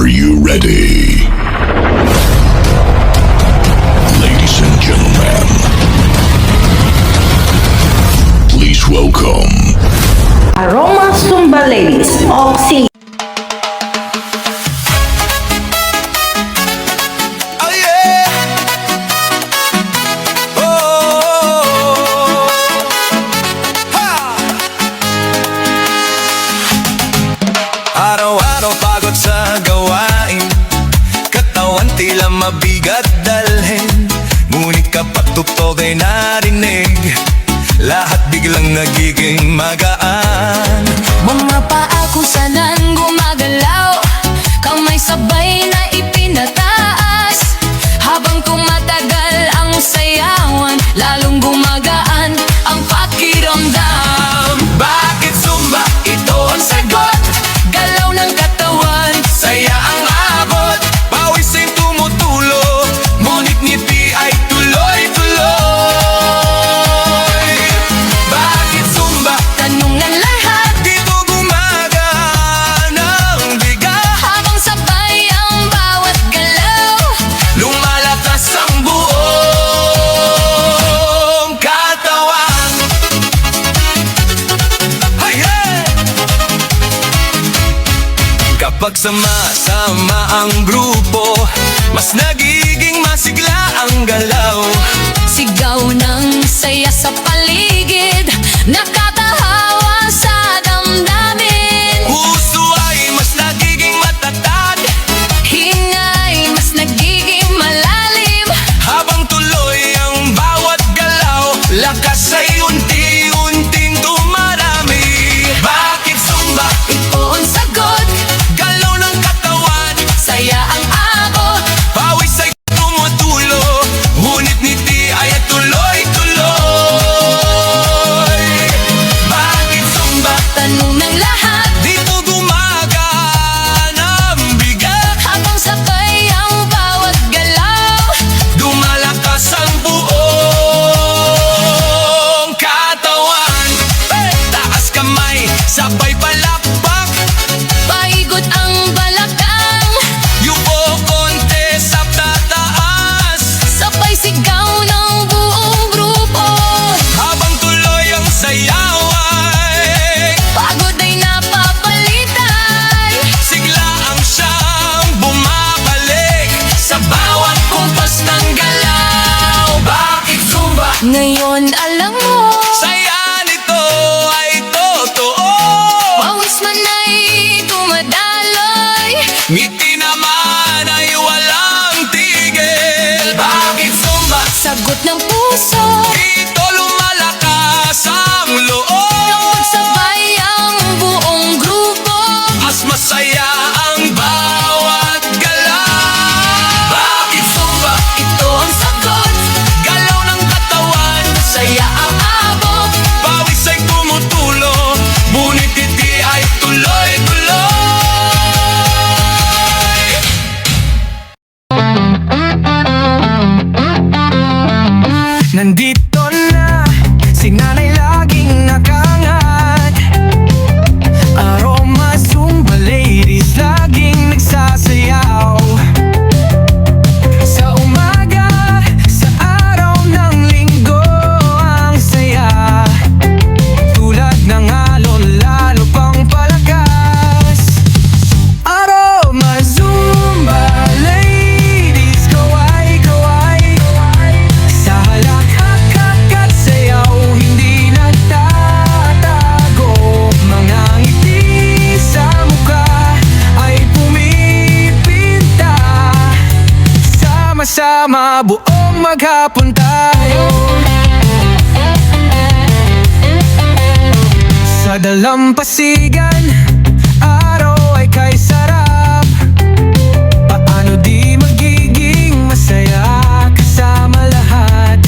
Are you ready? Ladies and gentlemen, please welcome Aroma Zumba Ladies Oxy. Oh yeah. Oh. Ha. Araw-araw pagod sa gawain, katawan tila mabigat dalhin. Ngunit kapag tugtog ay narinig, lahat biglang nagiging magaan. Mga paa kung saan gumagalaw, kamay sabay na ipinataas. Habang tumatagal ang sayawan, lalong gumagaan ang pakiramdam. Bakit Zumba? Ito ang sagot. Galaw ng katawan, Saya ang abot, pawis ay tumutulo, ngunit ngiti ay tuloy-tuloy. Bakit Zumba? tanong ng lahat, Dito gumagana ang bigat, habang sabay ang bawat galaw. lumalakas ang buong katawan. Hey, hey! Kapag sama-sama ang grupo, mas nagiging masigla ang galaw. Sigaw ng saya sa paligid, nakatahawa sa damdamin. Puso ay mas nagiging matatag, Hingay mas nagiging malalim. habang tuloy ang bawat galaw, lakas ay unti-unting dumarami. Bakit Zumba? Ito ang sagot, Galaw ng katawan, saya ang abot. pawis ay tumutulo, ngunit ngiti ay tuloy-tuloy. Bakit Zumba? Tanong ng lahat, Dito gumagana ang bigat, habang sabay ang bawat galaw. lumalakas ang buong katawan. Hey! Taas kamay, sabay palakpak, Paikot ang balakang, yuko konti sa tataas, sabay sigaw ng buong grupo. habang tuloy ang sayaway. Pagod ay napapalitay, Sigla ang siyang bumabalik sa bawat kumpas ng galaw. Bakit Zumba? ngayon alam mo. Saya nito ay totoo, Pawis man ay tumadaloy, ngiti naman ay walang tigil. Bakit Zumba? sagot ng puso. Dito lumalakas ang loob, Magsabay ang buong grupo, mas masaya ang bawat galaw. Bakit Zumba? ito ang sagot. Galaw ng katawan, Saya ang abot, pawis ay tumutulo, ngunit ngiti ay tuloy-tuloy. Nandito na si nanay laging nakangat. Aroma Zumba Ladies laging nagsasayaw. Sa umaga, sa araw ng linggo, ang saya. Tulad ng alon, lalo pang palakas. Aroma Zumba Ladies, kaway-kaway. Sa halakhak at sayaw, hindi nagtatago. Mga ngiti sa mukha ay pumipinta. Sama-sama buong maghapon tayo, sa dalampasigan, araw ay kay sarap. Paano di magiging masaya kasama lahat?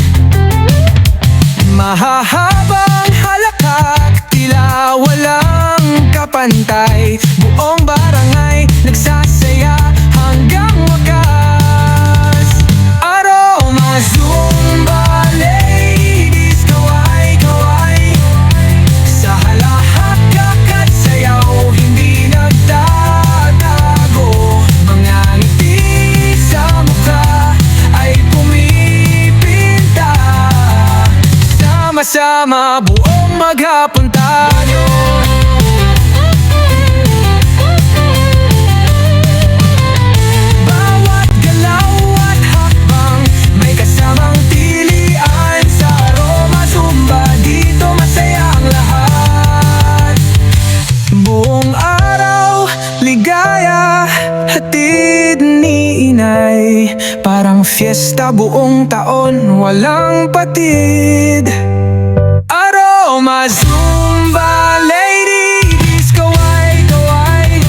Mahahabang halakhak, tila walang kapantay. Buong barangay nagsasaya hanggang wakas. Aroma Zumba Ladies, kaway-kaway. Sa halakhak at sayaw, hindi nagtatago. hatid ni inay. Parang fiesta buong taon, walang patid. Aroma Zumba ladies, kaway-kaway.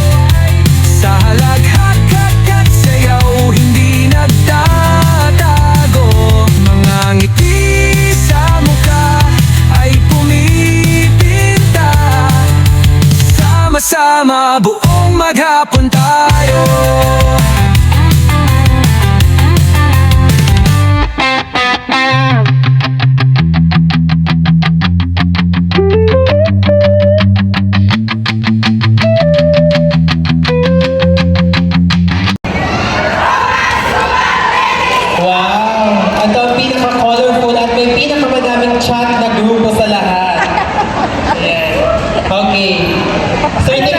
Sa halaghak at sayaw, hindi nagtatago. Mga ngiti sa mukha ay pumipinta. Sama-sama buong maghapon tayo. Wow! Ito ang pinaka-colorful at may pinakamadaming chat na grupo sa lahat. Ayan. Okay. So, hindi